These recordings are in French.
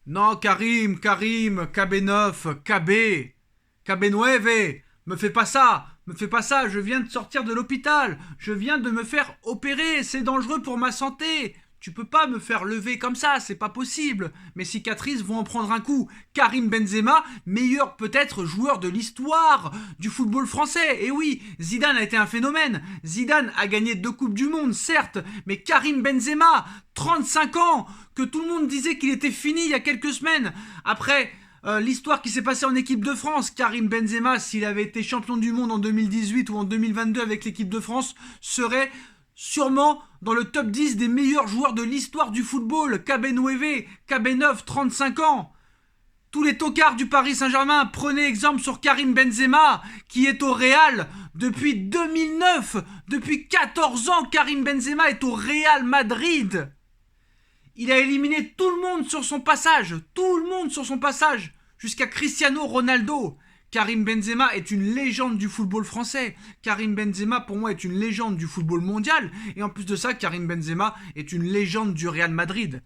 Non, Karim, KB9, KB9, me fais pas ça, me fais pas ça, je viens de sortir de l'hôpital, je viens de me faire opérer, c'est dangereux pour ma santé. Tu peux pas me faire lever comme ça, c'est pas possible. Mes cicatrices vont en prendre un coup. Karim Benzema, meilleur peut-être joueur de l'histoire du football français. Et oui, Zidane a été un phénomène. Zidane a gagné 2 coupes du monde, certes, mais Karim Benzema, 35 ans, que tout le monde disait qu'il était fini il y a quelques semaines. Après l'histoire qui s'est passée en équipe de France, Karim Benzema, s'il avait été champion du monde en 2018 ou en 2022 avec l'équipe de France, serait sûrement dans le top 10 des meilleurs joueurs de l'histoire du football. KB9, KB9, 35 ans. Tous les tocards du Paris Saint-Germain, prenez exemple sur Karim Benzema, qui est au Real depuis 2009. Depuis 14 ans, Karim Benzema est au Real Madrid. Il a éliminé tout le monde sur son passage. Tout le monde sur son passage. Jusqu'à Cristiano Ronaldo. Karim Benzema est une légende du football français. Karim Benzema, pour moi, est une légende du football mondial. Et en plus de ça, Karim Benzema est une légende du Real Madrid,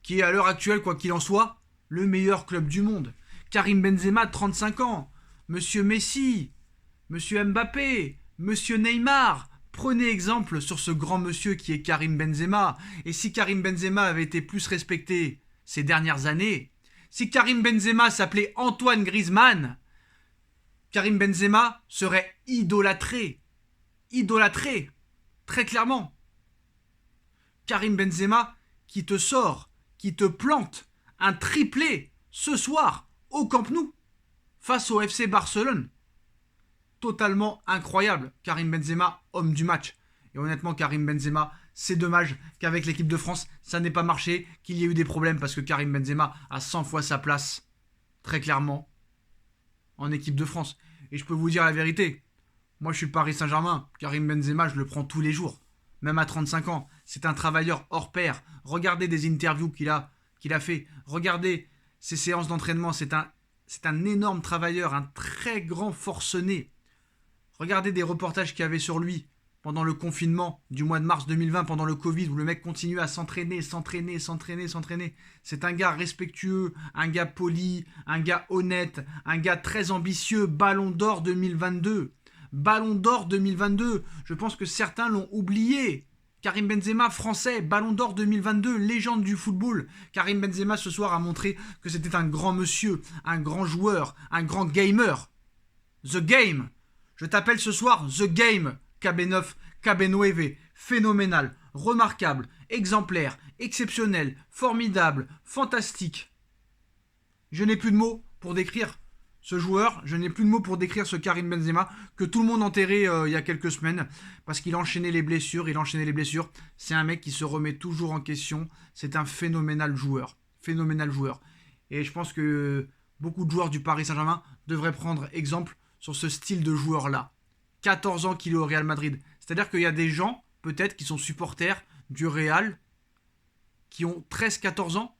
qui est à l'heure actuelle, quoi qu'il en soit, le meilleur club du monde. Karim Benzema, 35 ans. Monsieur Messi, Monsieur Mbappé, Monsieur Neymar. Prenez exemple sur ce grand monsieur qui est Karim Benzema. Et si Karim Benzema avait été plus respecté ces dernières années, si Karim Benzema s'appelait Antoine Griezmann, Karim Benzema serait idolâtré. Idolâtré. Très clairement. Karim Benzema qui te sort, qui te plante un triplé ce soir au Camp Nou face au FC Barcelone. Totalement incroyable. Karim Benzema, homme du match. Et honnêtement, Karim Benzema, c'est dommage qu'avec l'équipe de France, ça n'ait pas marché, qu'il y ait eu des problèmes, parce que Karim Benzema a 100 fois sa place, très clairement, en équipe de France. Et je peux vous dire la vérité, moi je suis Paris Saint-Germain, Karim Benzema, je le prends tous les jours, même à 35 ans. C'est un travailleur hors pair. Regardez des interviews qu'il a fait, regardez ses séances d'entraînement, c'est un énorme travailleur, un très grand forcené. Regardez des reportages qu'il y avait sur lui pendant le confinement du mois de mars 2020, pendant le Covid, où le mec continuait à s'entraîner. C'est un gars respectueux, un gars poli, un gars honnête, un gars très ambitieux. Ballon d'or 2022. Ballon d'or 2022. Je pense que certains l'ont oublié. Karim Benzema, français, Ballon d'or 2022, légende du football. Karim Benzema ce soir a montré que c'était un grand monsieur, un grand joueur, un grand gamer. The Game. Je t'appelle ce soir The Game, KB9, KB9, phénoménal, remarquable, exemplaire, exceptionnel, formidable, fantastique. Je n'ai plus de mots pour décrire ce joueur, je n'ai plus de mots pour décrire ce Karim Benzema que tout le monde enterrait il y a quelques semaines parce qu'il enchaînait les blessures, C'est un mec qui se remet toujours en question, c'est un phénoménal joueur. Et je pense que beaucoup de joueurs du Paris Saint-Germain devraient prendre exemple sur ce style de joueur-là. 14 ans qu'il est au Real Madrid. C'est-à-dire qu'il y a des gens, peut-être, qui sont supporters du Real, qui ont 13-14 ans.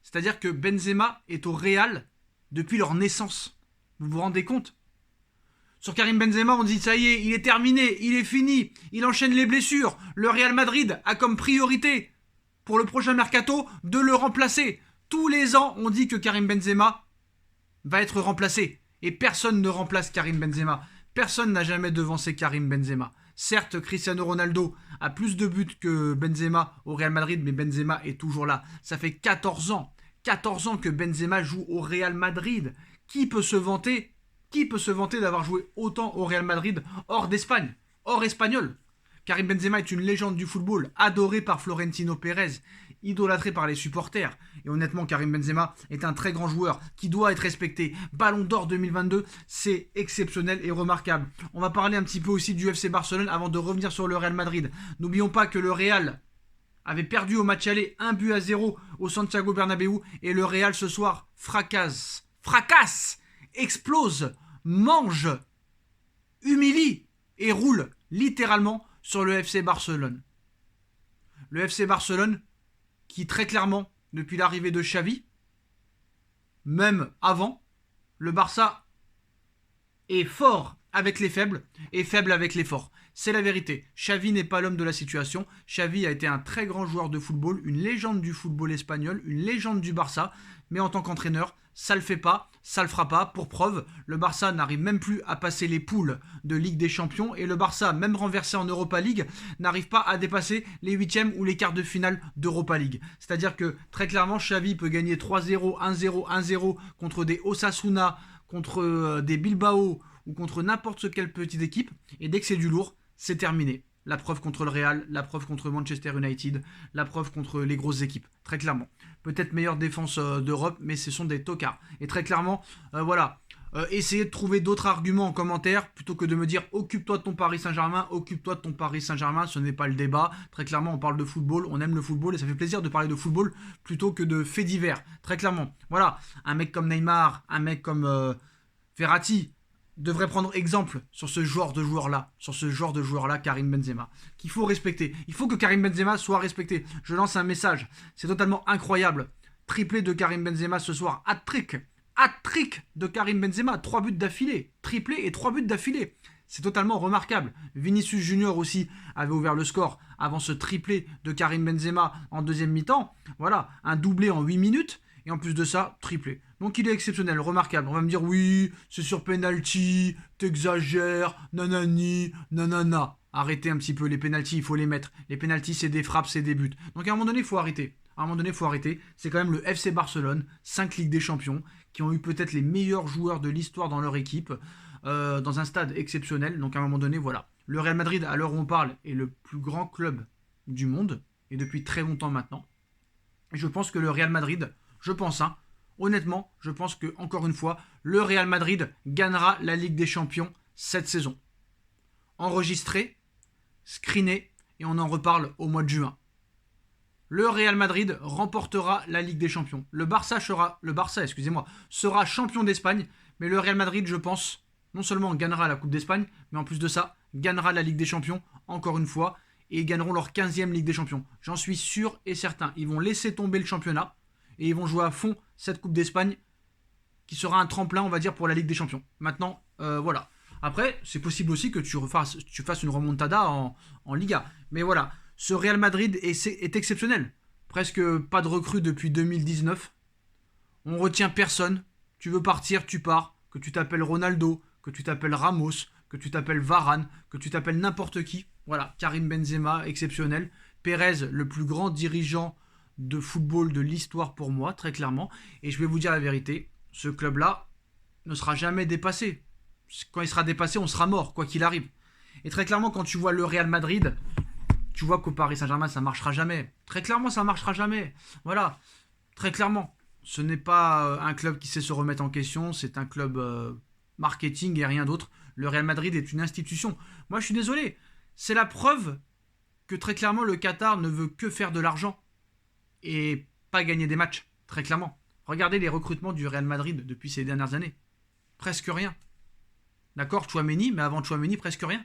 C'est-à-dire que Benzema est au Real depuis leur naissance. Vous vous rendez compte ? Sur Karim Benzema, on dit ça y est, il est terminé, il est fini, il enchaîne les blessures. Le Real Madrid a comme priorité, pour le prochain mercato, de le remplacer. Tous les ans, on dit que Karim Benzema va être remplacé. Et personne ne remplace Karim Benzema. Personne n'a jamais devancé Karim Benzema. Certes, Cristiano Ronaldo a plus de buts que Benzema au Real Madrid, mais Benzema est toujours là. Ça fait 14 ans. 14 ans que Benzema joue au Real Madrid. Qui peut se vanter d'avoir joué autant au Real Madrid hors d'Espagne, hors espagnol? Karim Benzema est une légende du football, adoré par Florentino Pérez, idolâtré par les supporters. Et honnêtement, Karim Benzema est un très grand joueur qui doit être respecté. Ballon d'or 2022, c'est exceptionnel et remarquable. On va parler un petit peu aussi du FC Barcelone avant de revenir sur le Real Madrid. N'oublions pas que le Real avait perdu au match aller 1-0 au Santiago Bernabéu et le Real ce soir fracasse, explose, mange, humilie et roule littéralement sur le FC Barcelone. Le FC Barcelone qui très clairement, depuis l'arrivée de Xavi, même avant, le Barça est fort avec les faibles et faible avec les forts. C'est la vérité. Xavi n'est pas l'homme de la situation. Xavi a été un très grand joueur de football, une légende du football espagnol, une légende du Barça, mais en tant qu'entraîneur, ça le fait pas, ça le fera pas. Pour preuve, le Barça n'arrive même plus à passer les poules de Ligue des Champions et le Barça, même renversé en Europa League, n'arrive pas à dépasser les huitièmes ou les quarts de finale d'Europa League. C'est-à-dire que très clairement, Xavi peut gagner 3-0, 1-0, 1-0 contre des Osasuna, contre des Bilbao ou contre n'importe quelle petite équipe, et dès que c'est du lourd, c'est terminé. La preuve contre le Real, la preuve contre Manchester United, la preuve contre les grosses équipes, très clairement. Peut-être meilleure défense d'Europe, mais ce sont des tocards. Et très clairement, voilà, essayez de trouver d'autres arguments en commentaire, plutôt que de me dire occupe-toi de ton Paris Saint-Germain, occupe-toi de ton Paris Saint-Germain, ce n'est pas le débat. Très clairement, on parle de football, on aime le football, et ça fait plaisir de parler de football, plutôt que de faits divers. Très clairement, voilà, un mec comme Neymar, un mec comme Verratti, devrait prendre exemple sur ce genre de joueur-là, Karim Benzema, qu'il faut respecter. Il faut que Karim Benzema soit respecté. Je lance un message, c'est totalement incroyable. Triplé de Karim Benzema ce soir, hat-trick de Karim Benzema, 3 buts d'affilée, triplé et 3 buts d'affilée. C'est totalement remarquable. Vinicius Junior aussi avait ouvert le score avant ce triplé de Karim Benzema en deuxième mi-temps. Voilà, un doublé en 8 minutes. Et en plus de ça, triplé. Donc il est exceptionnel, remarquable. On va me dire, oui, c'est sur penalty, t'exagères, nanani, nanana. Arrêtez un petit peu, les penalties, il faut les mettre. Les penalties, c'est des frappes, c'est des buts. Donc à un moment donné, il faut arrêter. C'est quand même le FC Barcelone, 5 Ligues des Champions, qui ont eu peut-être les meilleurs joueurs de l'histoire dans leur équipe, dans un stade exceptionnel. Donc à un moment donné, voilà. Le Real Madrid, à l'heure où on parle, est le plus grand club du monde, et depuis très longtemps maintenant. Et je pense que le Real Madrid... honnêtement, je pense que, encore une fois, le Real Madrid gagnera la Ligue des Champions cette saison. Enregistré, screené, et on en reparle au mois de juin. Le Real Madrid remportera la Ligue des Champions. Le Barça sera champion d'Espagne, mais le Real Madrid, je pense, non seulement gagnera la Coupe d'Espagne, mais en plus de ça, gagnera la Ligue des Champions, encore une fois, et ils gagneront leur 15e Ligue des Champions. J'en suis sûr et certain. Ils vont laisser tomber le championnat, et ils vont jouer à fond cette Coupe d'Espagne qui sera un tremplin, on va dire, pour la Ligue des Champions. Maintenant, voilà. Après, c'est possible aussi que tu fasses une remontada en Liga. Mais voilà, ce Real Madrid est exceptionnel. Presque pas de recrues depuis 2019. On retient personne. Tu veux partir, tu pars. Que tu t'appelles Ronaldo, que tu t'appelles Ramos, que tu t'appelles Varane, que tu t'appelles n'importe qui. Voilà, Karim Benzema, exceptionnel. Pérez, le plus grand dirigeant de football de l'histoire pour moi, très clairement. Et je vais vous dire la vérité, ce club-là ne sera jamais dépassé. Quand il sera dépassé, on sera mort, quoi qu'il arrive. Et très clairement, quand tu vois le Real Madrid, tu vois qu'au Paris Saint-Germain, ça ne marchera jamais. Très clairement, ça ne marchera jamais. Voilà, très clairement. Ce n'est pas un club qui sait se remettre en question, c'est un club marketing et rien d'autre. Le Real Madrid est une institution. Moi, je suis désolé. C'est la preuve que très clairement, le Qatar ne veut que faire de l'argent et pas gagner des matchs, très clairement. Regardez les recrutements du Real Madrid depuis ces dernières années. Presque rien. D'accord, Tchouaméni, mais avant Tchouaméni, presque rien.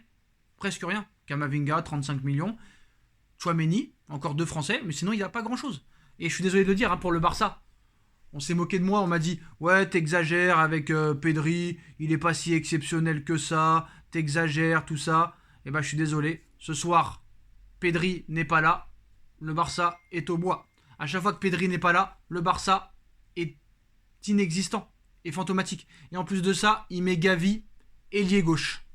Presque rien. Kamavinga, 35 millions. Tchouaméni, encore 2 Français, mais sinon il n'y a pas grand-chose. Et je suis désolé de le dire, pour le Barça. On s'est moqué de moi, on m'a dit « Ouais, t'exagères avec Pedri, il est pas si exceptionnel que ça, t'exagères, tout ça. » Et je suis désolé, ce soir, Pedri n'est pas là, le Barça est au bois. À chaque fois que Pedri n'est pas là, le Barça est inexistant et fantomatique. Et en plus de ça, il met Gavi, ailier gauche.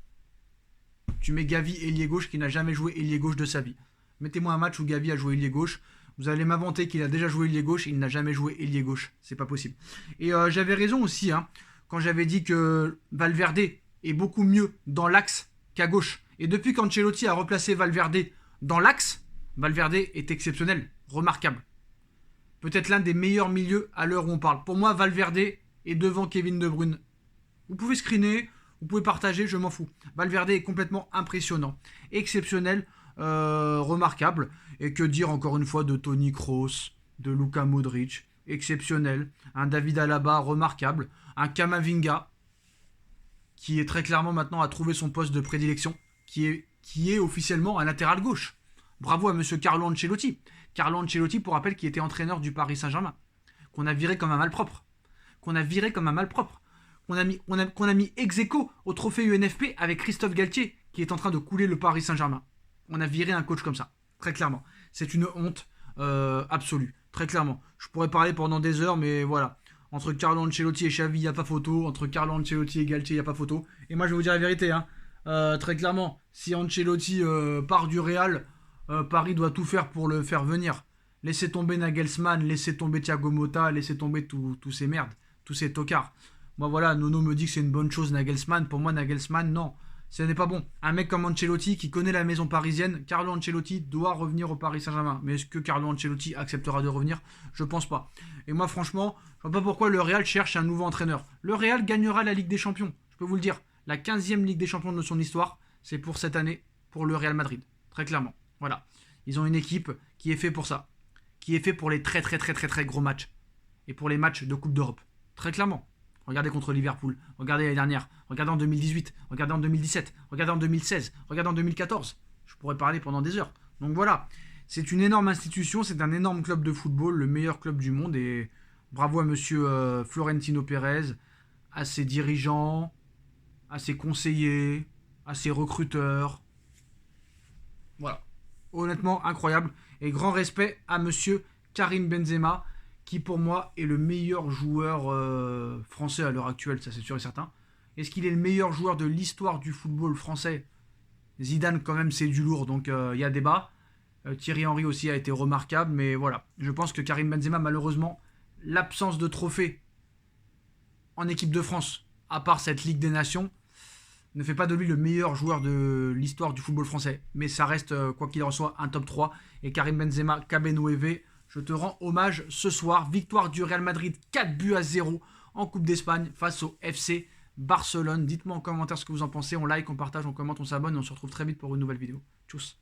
Tu mets Gavi, ailier gauche, qui n'a jamais joué ailier gauche de sa vie. Mettez-moi un match où Gavi a joué ailier gauche. Vous allez m'inventer qu'il a déjà joué ailier gauche et il n'a jamais joué ailier gauche. C'est pas possible. Et j'avais raison aussi, quand j'avais dit que Valverde est beaucoup mieux dans l'axe qu'à gauche. Et depuis qu'Ancelotti a replacé Valverde dans l'axe, Valverde est exceptionnel, remarquable. Peut-être l'un des meilleurs milieux à l'heure où on parle. Pour moi, Valverde est devant Kevin De Bruyne. Vous pouvez screener, vous pouvez partager, je m'en fous. Valverde est complètement impressionnant, exceptionnel, remarquable. Et que dire encore une fois de Toni Kroos, de Luka Modric, exceptionnel. Un David Alaba, remarquable. Un Kamavinga, qui est très clairement maintenant à trouver son poste de prédilection, qui est officiellement un latéral gauche. Bravo à monsieur Carlo Ancelotti. Carlo Ancelotti, pour rappel, qui était entraîneur du Paris Saint-Germain, qu'on a viré comme un malpropre. Qu'on qu'on a mis ex aequo au trophée UNFP avec Christophe Galtier, qui est en train de couler le Paris Saint-Germain. On a viré un coach comme ça, très clairement. C'est une honte absolue, très clairement. Je pourrais parler pendant des heures, mais voilà. Entre Carlo Ancelotti et Xavi, il n'y a pas photo. Entre Carlo Ancelotti et Galtier, il n'y a pas photo. Et moi, je vais vous dire la vérité, hein. Très clairement, si Ancelotti part du Real, Paris doit tout faire pour le faire venir. Laissez tomber Nagelsmann, laissez tomber Thiago Motta, laissez tomber tous ces merdes, tous ces tocards. Moi voilà, Nono me dit que c'est une bonne chose Nagelsmann. Pour moi, Nagelsmann, non, ce n'est pas bon. Un mec comme Ancelotti qui connaît la maison parisienne, Carlo Ancelotti doit revenir au Paris Saint-Germain. Mais est-ce que Carlo Ancelotti acceptera de revenir? Je pense pas. Et moi franchement, je vois pas pourquoi le Real cherche un nouveau entraîneur. Le Real gagnera la Ligue des Champions, je peux vous le dire. La 15e Ligue des Champions de son histoire, c'est pour cette année, pour le Real Madrid. Très clairement. Voilà. Ils ont une équipe qui est faite pour ça. Qui est faite pour les très gros matchs. Et pour les matchs de Coupe d'Europe. Très clairement. Regardez contre Liverpool. Regardez l'année dernière. Regardez en 2018. Regardez en 2017. Regardez en 2016. Regardez en 2014. Je pourrais parler pendant des heures. Donc voilà. C'est une énorme institution. C'est un énorme club de football. Le meilleur club du monde. Et bravo à monsieur Florentino Pérez. À ses dirigeants. À ses conseillers. À ses recruteurs. Voilà. Honnêtement, incroyable. Et grand respect à monsieur Karim Benzema, qui pour moi est le meilleur joueur français à l'heure actuelle, ça c'est sûr et certain. Est-ce qu'il est le meilleur joueur de l'histoire du football français? Zidane quand même c'est du lourd, donc il y a débat. Thierry Henry aussi a été remarquable, mais voilà. Je pense que Karim Benzema, malheureusement, l'absence de trophée en équipe de France, à part cette Ligue des Nations, ne fait pas de lui le meilleur joueur de l'histoire du football français. Mais ça reste, quoi qu'il en soit, un top 3. Et Karim Benzema, KB9, je te rends hommage ce soir. Victoire du Real Madrid 4-0 en Coupe d'Espagne face au FC Barcelone. Dites-moi en commentaire ce que vous en pensez. On like, on partage, on commente, on s'abonne. Et on se retrouve très vite pour une nouvelle vidéo. Tchuss.